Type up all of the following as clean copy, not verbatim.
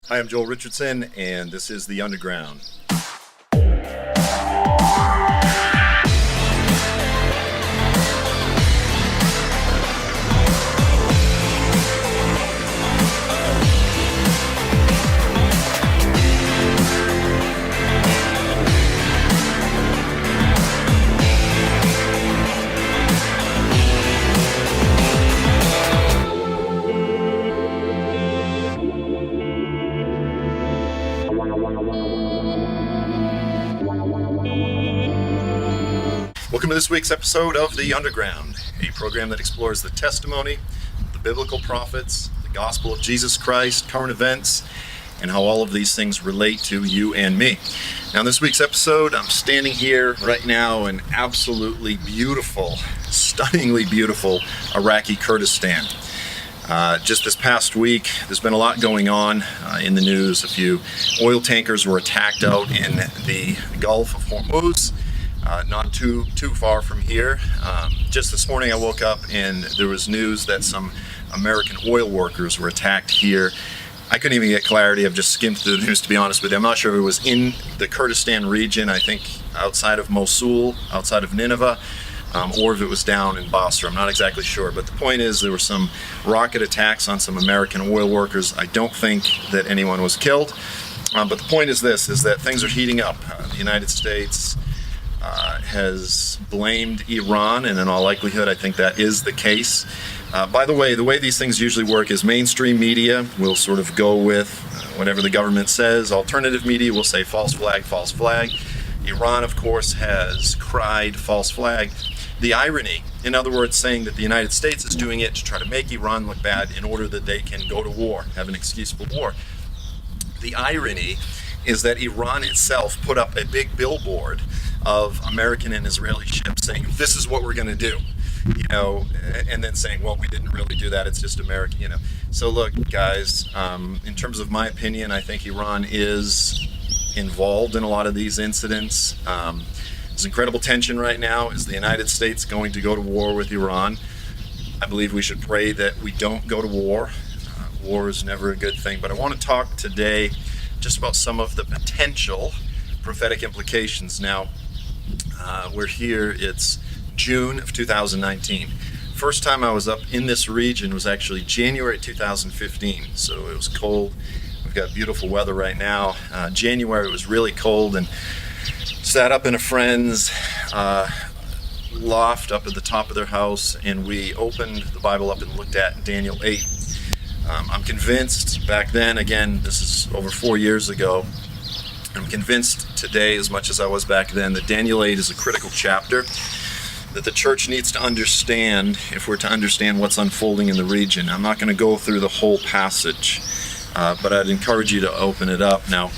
Hi, I'm Joel Richardson, and this is The Underground. Welcome to this week's episode of The Underground, a program that explores the testimony, the biblical prophets, the gospel of Jesus Christ, current events, and how all of these things relate to you and me. Now, in this week's episode, I'm standing here right now in absolutely beautiful, stunningly beautiful Iraqi Kurdistan. Just this past week, there's been a lot going on in the news. A few oil tankers were attacked out in the Gulf of Hormuz. Not too far from here. Just this morning I woke up and there was news that some American oil workers were attacked here. I couldn't even get clarity. I've just skimmed through the news, to be honest with you. I'm not sure if it was in the Kurdistan region, I think outside of Mosul, outside of Nineveh, or if it was down in Basra. I'm not exactly sure. But the point is there were some rocket attacks on some American oil workers. I don't think that anyone was killed. But the point is this, is that things are heating up. The United States has blamed Iran, and in all likelihood I think that is the case. By the way these things usually work is mainstream media will sort of go with whatever the government says. Alternative media will say false flag, false flag. Iran, of course, has cried false flag. The irony, in other words, saying that the United States is doing it to try to make Iran look bad in order that they can go to war, have an excuse for war. The irony is that Iran itself put up a big billboard of American and Israeli ships saying, this is what we're going to do, and then saying, well, we didn't really do that, it's just American, So look, guys, in terms of my opinion, I think Iran is involved in a lot of these incidents. There's incredible tension right now. Is the United States going to go to war with Iran? I believe we should pray that we don't go to war. War is never a good thing, but I want to talk today just about some of the potential prophetic implications. Now, we're here, it's June of 2019. First time I was up in this region was actually January 2015, so it was cold. We've got beautiful weather right now. January was really cold, and sat up in a friend's loft up at the top of their house, and we opened the Bible up and looked at Daniel 8. I'm convinced back then, again, this is over 4 years ago, I'm convinced today, as much as I was back then, that Daniel 8 is a critical chapter that the church needs to understand if we're to understand what's unfolding in the region. I'm not going to go through the whole passage, but I'd encourage you to open it up. Now,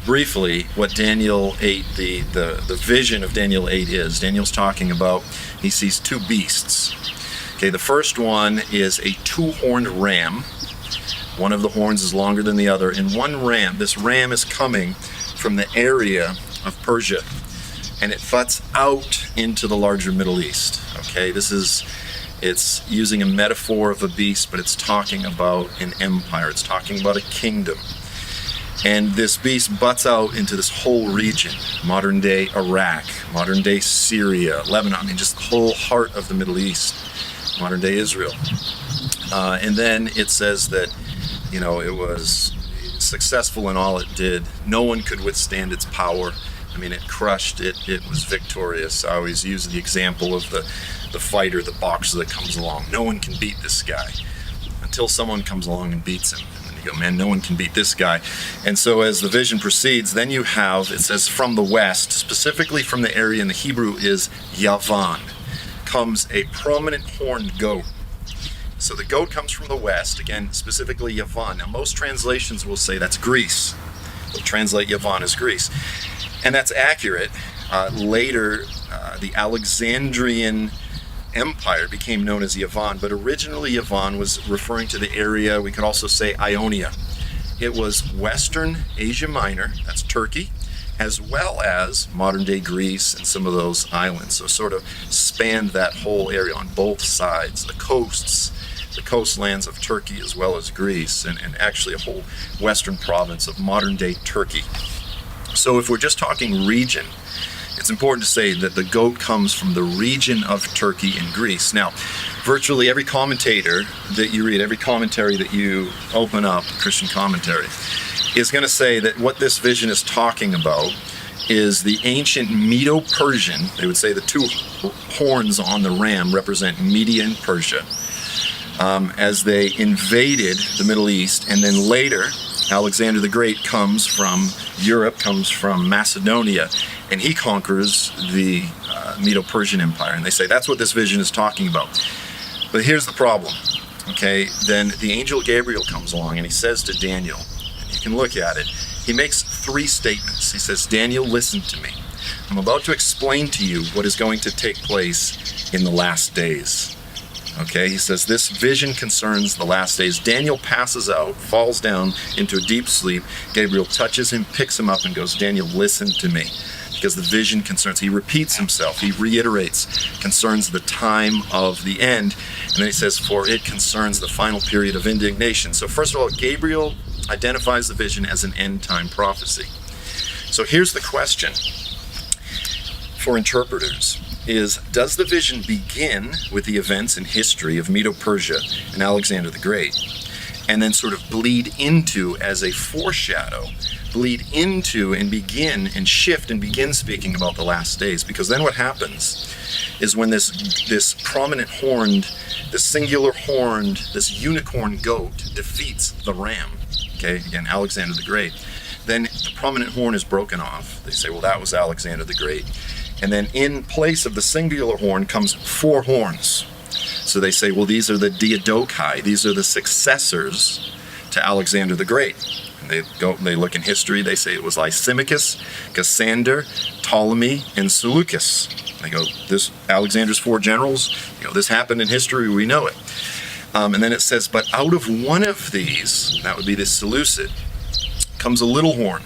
briefly, what Daniel 8, the vision of Daniel 8 is, Daniel's talking about, he sees two beasts. Okay, the first one is a two-horned ram. One of the horns is longer than the other, and this ram is coming from the area of Persia, and it butts out into the larger Middle East. Okay, it's using a metaphor of a beast, but it's talking about an empire. It's talking about a kingdom. And this beast butts out into this whole region, modern day Iraq, modern day Syria, Lebanon, just the whole heart of the Middle East, modern day Israel. And then it says that, it was successful in all it did. No one could withstand its power. It crushed it. It was victorious. I always use the example of the fighter, the boxer that comes along. No one can beat this guy until someone comes along and beats him. And you go, man, no one can beat this guy. And so as the vision proceeds, then you have, it says from the west, specifically from the area in the Hebrew is Yavan, comes a prominent horned goat. So the goat comes from the west, again, specifically Yavan. Now, most translations will say that's Greece. They'll translate Yavan as Greece. And that's accurate. Later, the Alexandrian Empire became known as Yavan, but originally Yavan was referring to the area, we could also say Ionia. It was Western Asia Minor, that's Turkey, as well as modern-day Greece and some of those islands. So sort of spanned that whole area on both sides, the coasts, the coastlands of Turkey as well as Greece, and actually a whole western province of modern-day Turkey. So if we're just talking region, it's important to say that the goat comes from the region of Turkey and Greece. Now, virtually every commentator that you read, every commentary that you open up, Christian commentary, is going to say that what this vision is talking about is the ancient Medo-Persian. They would say the two horns on the ram represent Media and Persia, as they invaded the Middle East, and then later Alexander the Great comes from Europe, comes from Macedonia, and he conquers the Medo-Persian Empire. And they say that's what this vision is talking about. But here's the problem. Okay, then the angel Gabriel comes along and he says to Daniel, and you can look at it, he makes three statements. He says, Daniel, listen to me. I'm about to explain to you what is going to take place in the last days. Okay, he says this vision concerns the last days. Daniel passes out, falls down into a deep sleep. Gabriel touches him, picks him up, and goes, Daniel, listen to me. Because the vision concerns, he repeats himself, he reiterates, concerns the time of the end. And then he says, for it concerns the final period of indignation. So first of all, Gabriel identifies the vision as an end-time prophecy. So here's the question for interpreters. Does the vision begin with the events and history of Medo-Persia and Alexander the Great, and then sort of bleed into, as a foreshadow, bleed into and begin and shift and begin speaking about the last days? Because then what happens is when this prominent horned, this singular horned, this unicorn goat defeats the ram, okay, again, Alexander the Great, then the prominent horn is broken off. They say, well, that was Alexander the Great. And then in place of the singular horn comes four horns. So they say, well, these are the Diadochi. These are the successors to Alexander the Great. And they look in history. They say it was Lysimachus, Cassander, Ptolemy, and Seleucus. They go, this Alexander's four generals. This happened in history. We know it. And then it says, but out of one of these, that would be the Seleucid, comes a little horn.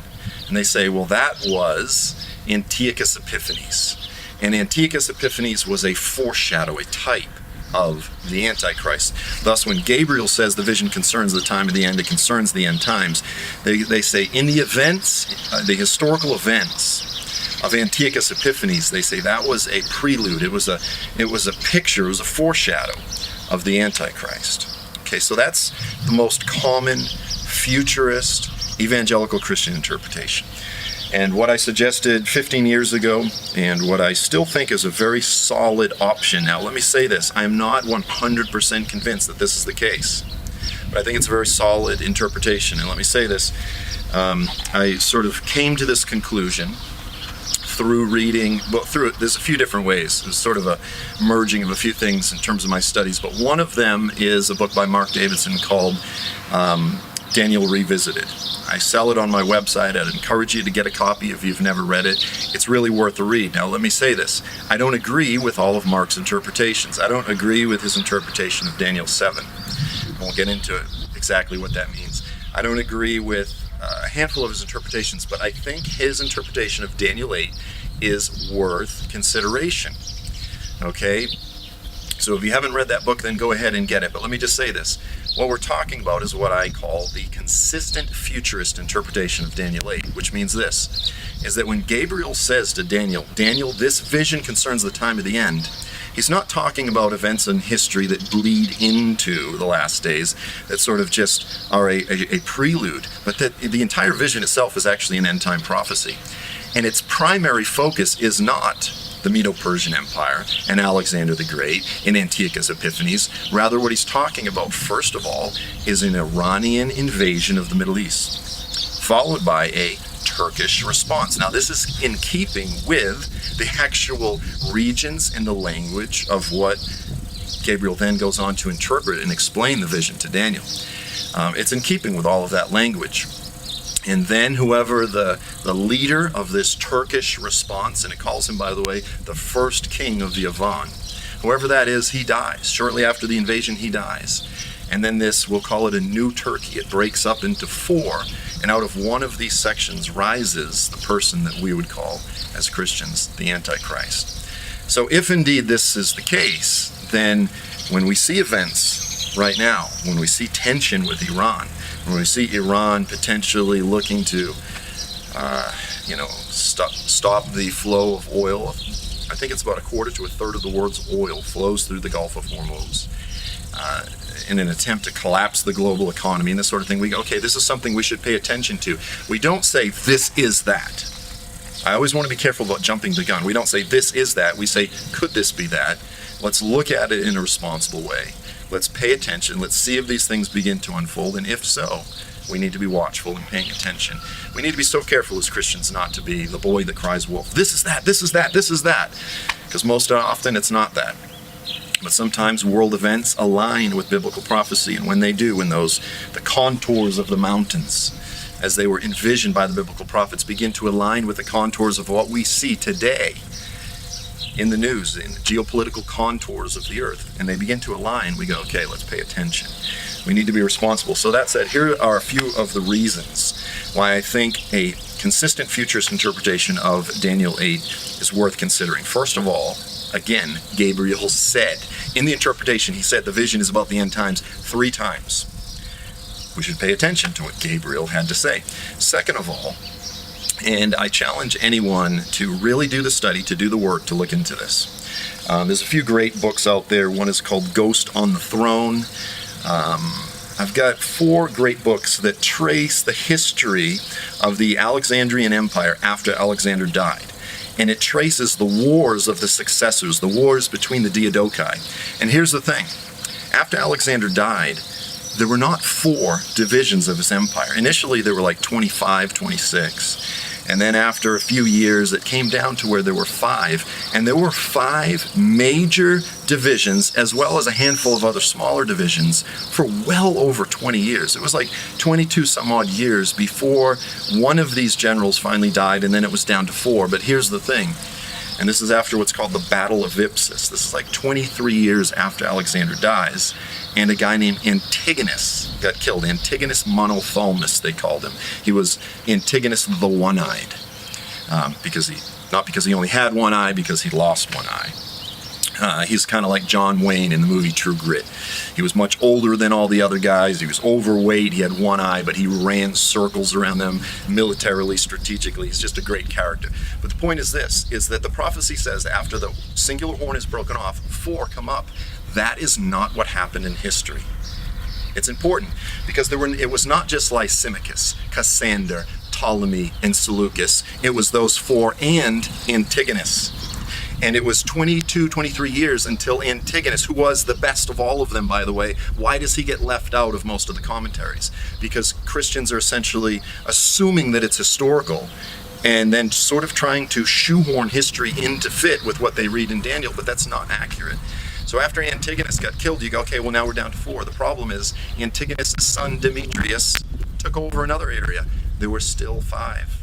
And they say, well, that was Antiochus Epiphanes. And Antiochus Epiphanes was a foreshadow, a type of the Antichrist. Thus, when Gabriel says the vision concerns the time of the end, it concerns the end times, they say in the events, the historical events of Antiochus Epiphanes, they say that was a prelude. It was a picture, it was a foreshadow of the Antichrist. Okay, so that's the most common futurist evangelical Christian interpretation. And what I suggested 15 years ago, and what I still think is a very solid option. Now, let me say this. I am not 100% convinced that this is the case, but I think it's a very solid interpretation. And let me say this. I sort of came to this conclusion through reading, there's a few different ways. There's sort of a merging of a few things in terms of my studies, but one of them is a book by Mark Davidson called Daniel Revisited. I sell it on my website. I'd encourage you to get a copy if you've never read it. It's really worth a read. Now, let me say this. I don't agree with all of Mark's interpretations. I don't agree with his interpretation of Daniel 7. I won't get into exactly what that means. I don't agree with a handful of his interpretations, but I think his interpretation of Daniel 8 is worth consideration. Okay? So if you haven't read that book, then go ahead and get it. But let me just say this. What we're talking about is what I call the consistent futurist interpretation of Daniel 8, which means this, is that when Gabriel says to Daniel, this vision concerns the time of the end, he's not talking about events in history that bleed into the last days, that sort of just are a prelude, but that the entire vision itself is actually an end-time prophecy. And its primary focus is not the Medo-Persian Empire and Alexander the Great and Antiochus Epiphanes. Rather, what he's talking about, first of all, is an Iranian invasion of the Middle East, followed by a Turkish response. Now, this is in keeping with the actual regions and the language of what Gabriel then goes on to interpret and explain the vision to Daniel. It's in keeping with all of that language. And then whoever the leader of this Turkish response, and it calls him, by the way, the first king of the Avan, whoever that is, he dies. Shortly after the invasion, he dies. And then this, we'll call it a new Turkey. It breaks up into four, and out of one of these sections rises the person that we would call, as Christians, the Antichrist. So if indeed this is the case, then when we see events right now, when we see tension with Iran, when we see Iran potentially looking to, stop the flow of oil. I think it's about a quarter to a third of the world's oil flows through the Gulf of Hormuz. In an attempt to collapse the global economy and this sort of thing, we go, okay, this is something we should pay attention to. We don't say, this is that. I always want to be careful about jumping the gun. We don't say, this is that. We say, could this be that? Let's look at it in a responsible way. Let's pay attention. Let's see if these things begin to unfold. And if so, we need to be watchful and paying attention. We need to be so careful as Christians not to be the boy that cries wolf. This is that, this is that, this is that. Because most often it's not that. But sometimes world events align with biblical prophecy, and when they do, when the contours of the mountains, as they were envisioned by the biblical prophets, begin to align with the contours of what we see today in the news, in the geopolitical contours of the earth, and they begin to align, we go, okay, let's pay attention. We need to be responsible. So that said, here are a few of the reasons why I think a consistent futurist interpretation of Daniel 8 is worth considering. First of all, again, Gabriel said, in the interpretation, he said the vision is about the end times 3 times. We should pay attention to what Gabriel had to say. Second of all, and I challenge anyone to really do the study, to do the work, to look into this. There's a few great books out there. One is called Ghost on the Throne. I've got 4 great books that trace the history of the Alexandrian Empire after Alexander died. And it traces the wars of the successors, the wars between the Diadochi. And here's the thing. After Alexander died, there were not 4 divisions of his empire. Initially, there were like 25, 26. And then after a few years, it came down to where there were 5. And there were 5 major divisions, as well as a handful of other smaller divisions, for well over 20 years. It was like 22 some odd years before one of these generals finally died, and then it was down to 4. But here's the thing, and this is after what's called the Battle of Ipsus. This is like 23 years after Alexander dies, and a guy named Antigonus got killed. Antigonus Monophthalmus, they called him. He was Antigonus the One-Eyed, not because he only had one eye, because he lost one eye. He's kind of like John Wayne in the movie True Grit. He was much older than all the other guys. He was overweight. He had one eye, but he ran circles around them militarily, strategically. He's just a great character. But the point is this, is that the prophecy says after the singular horn is broken off, 4 come up. That is not what happened in history. It's important because it was not just Lysimachus, Cassander, Ptolemy, and Seleucus. It was those 4 and Antigonus. And it was 22, 23 years until Antigonus, who was the best of all of them, by the way. Why does he get left out of most of the commentaries? Because Christians are essentially assuming that it's historical and then sort of trying to shoehorn history in to fit with what they read in Daniel, but that's not accurate. So after Antigonus got killed, you go, okay, well now we're down to 4. The problem is Antigonus' son Demetrius took over another area. There were still 5.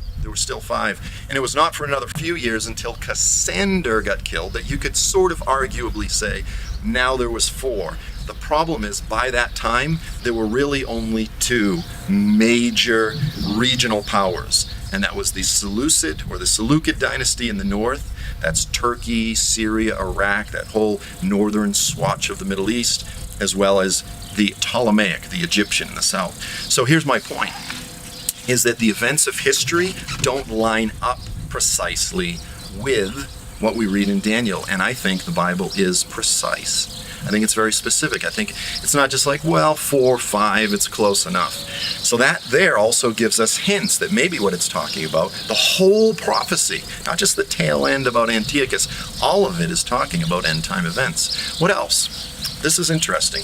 And it was not for another few years until Cassander got killed that you could sort of arguably say, now there was 4. The problem is, by that time, there were really only 2 major regional powers. And that was the Seleucid, or the Seleucid dynasty in the north. That's Turkey, Syria, Iraq, that whole northern swatch of the Middle East, as well as the Ptolemaic, the Egyptian in the south. So here's my point, is that the events of history don't line up precisely with what we read in Daniel. And I think the Bible is precise. I think it's very specific. I think it's not just like, well, 4, 5, it's close enough. So that there also gives us hints that maybe what it's talking about, the whole prophecy, not just the tail end about Antiochus, all of it is talking about end time events. What else? This is interesting.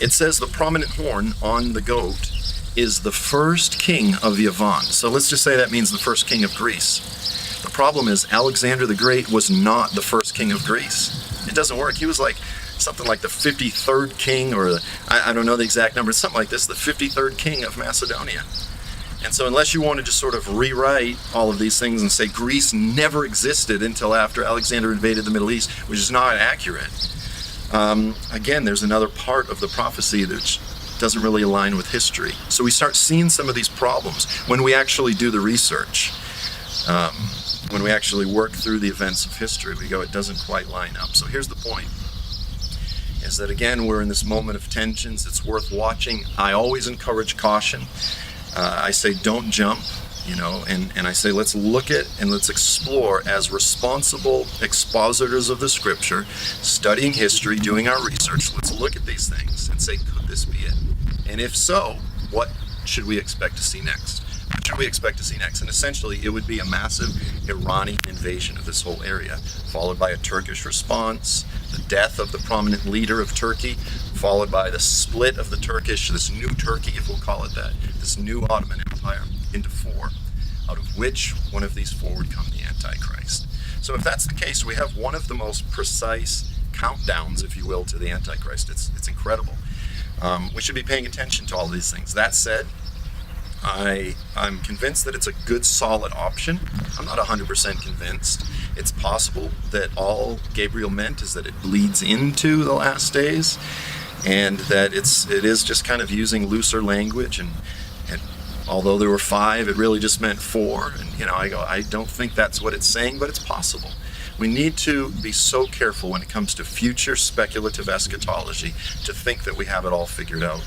It says the prominent horn on the goat is the first king of Yavan. So let's just say that means the first king of Greece. The problem is Alexander the Great was not the first king of Greece. It doesn't work. He was like something like the 53rd king, or I don't know the exact number, something like this, the 53rd king of Macedonia. And so unless you want to just sort of rewrite all of these things and say Greece never existed until after Alexander invaded the Middle East, which is not accurate, again, there's another part of the prophecy that doesn't really align with history. So we start seeing some of these problems when we actually do the research. When we actually work through the events of history, we go, it doesn't quite line up. So here's the point. is that, again, we're in this moment of tensions. It's worth watching. I always encourage caution. I say don't jump, and I say let's look at and let's explore as responsible expositors of the scripture, studying history, doing our research. Let's look at these things and say, could this be it? And if so, what should we expect to see next? What should we expect to see next? And essentially, it would be a massive Iranian invasion of this whole area, followed by a Turkish response, the death of the prominent leader of Turkey, followed by the split of the this new Turkey, if we'll call it that, this new Ottoman Empire into four, out of which one of these four would come the Antichrist. So if that's the case, we have one of the most precise countdowns, if you will, to the Antichrist. It's incredible. We should be paying attention to all these things. That said, I'm convinced that it's a good, solid option. I'm not 100% convinced. It's possible that all Gabriel meant is that it bleeds into the last days, and that it is just kind of using looser language, and although there were 5, it really just meant 4. And I don't think that's what it's saying, but it's possible. We need to be so careful when it comes to future speculative eschatology to think that we have it all figured out.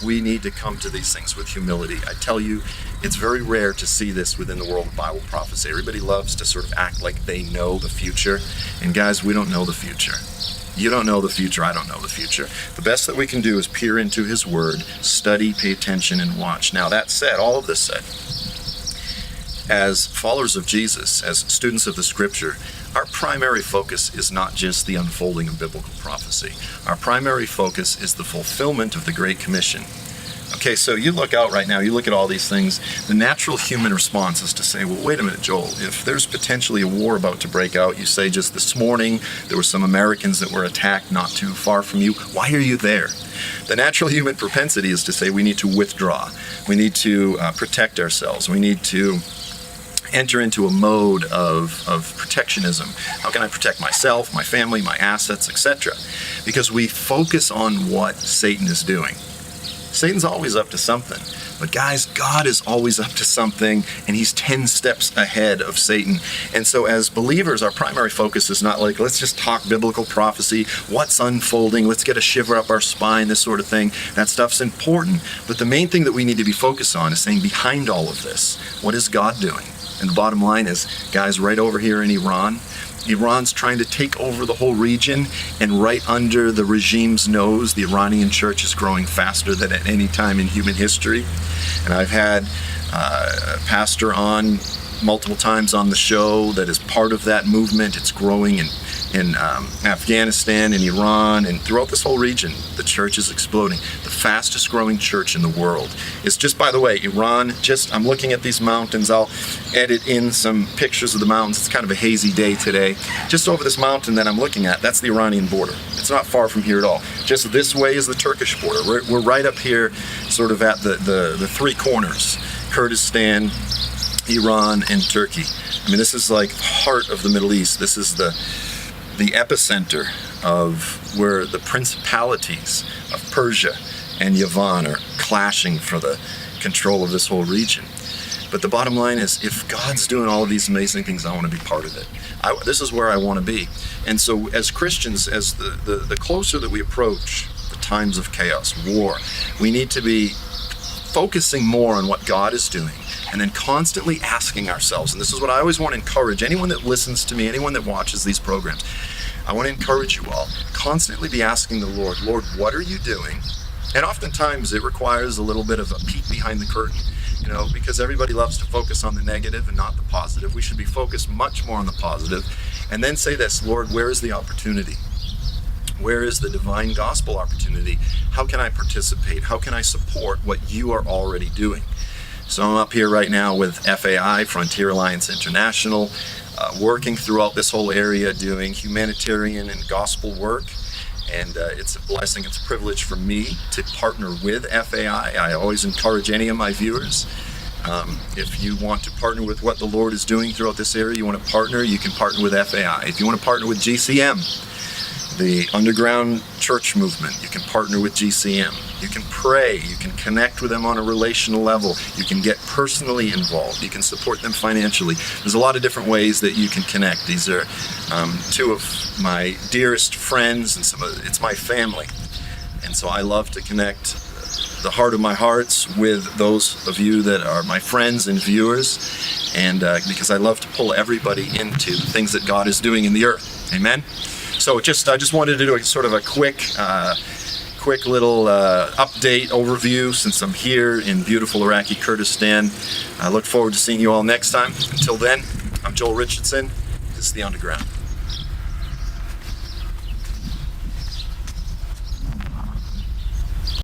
We need to come to these things with humility. I tell you, it's very rare to see this within the world of Bible prophecy. Everybody loves to sort of act like they know the future. And guys, we don't know the future. You don't know the future. I don't know the future. The best that we can do is peer into His Word, study, pay attention, and watch. Now, that said, all of this said, as followers of Jesus, as students of the Scripture, our primary focus is not just the unfolding of biblical prophecy. Our primary focus is the fulfillment of the Great Commission. Okay, so you look out right now, you look at all these things, the natural human response is to say, well, wait a minute, Joel, if there's potentially a war about to break out, you say just this morning there were some Americans that were attacked not too far from you, why are you there? The natural human propensity is to say we need to withdraw, we need to protect ourselves, we need to enter into a mode of protectionism. How can I protect myself, my family, my assets, etc.? Because we focus on what Satan is doing. Satan's always up to something. But guys, God is always up to something, and He's 10 steps ahead of Satan. And so as believers, our primary focus is not like, let's just talk biblical prophecy, what's unfolding, let's get a shiver up our spine, this sort of thing. That stuff's important. But the main thing that we need to be focused on is saying, behind all of this, what is God doing? And the bottom line is, guys, right over here in Iran's trying to take over the whole region, and right under the regime's nose, the Iranian church is growing faster than at any time in human history. And I've had a pastor on multiple times on the show that is part of that movement. It's growing in Afghanistan, in Iran, and throughout this whole region. The church is exploding. The fastest growing church in the world is, just by the way, Iran. I'm looking at these mountains. I'll edit in some pictures of the mountains. It's kind of a hazy day today. Just over this mountain that I'm looking at, that's the Iranian border. It's not far from here at all. Just this way is the Turkish border. We're right up here, sort of at the 3 corners: Kurdistan, Iran, and Turkey. I mean, this is like the heart of the Middle East. This is the epicenter of where the principalities of Persia and Yavin are clashing for the control of this whole region. But the bottom line is, if God's doing all of these amazing things, I want to be part of it. This is where I want to be. And so as Christians, as the closer that we approach the times of chaos, war, we need to be focusing more on what God is doing, and then constantly asking ourselves, and this is what I always want to encourage anyone that listens to me, anyone that watches these programs, I want to encourage you all, constantly be asking the Lord, what are you doing? And oftentimes it requires a little bit of a peek behind the curtain, because everybody loves to focus on the negative and not the positive. We should be focused much more on the positive, and then say this: Lord, where is the opportunity? Where is the divine gospel opportunity? How can I participate? How can I support what you are already doing? So I'm up here right now with FAI, Frontier Alliance International, working throughout this whole area, doing humanitarian and gospel work. And it's a blessing, it's a privilege for me to partner with FAI. I always encourage any of my viewers, if you want to partner with what the Lord is doing throughout this area, you want to partner, you can partner with FAI. If you want to partner with GCM, the underground church movement. You can partner with GCM. You can pray. You can connect with them on a relational level. You can get personally involved. You can support them financially. There's a lot of different ways that you can connect. These are two of my dearest friends, and it's my family. And so I love to connect the heart of my hearts with those of you that are my friends and viewers, and because I love to pull everybody into things that God is doing in the earth. Amen. So I just wanted to do a sort of a quick little update overview since I'm here in beautiful Iraqi Kurdistan. I look forward to seeing you all next time. Until then, I'm Joel Richardson. This is The Underground.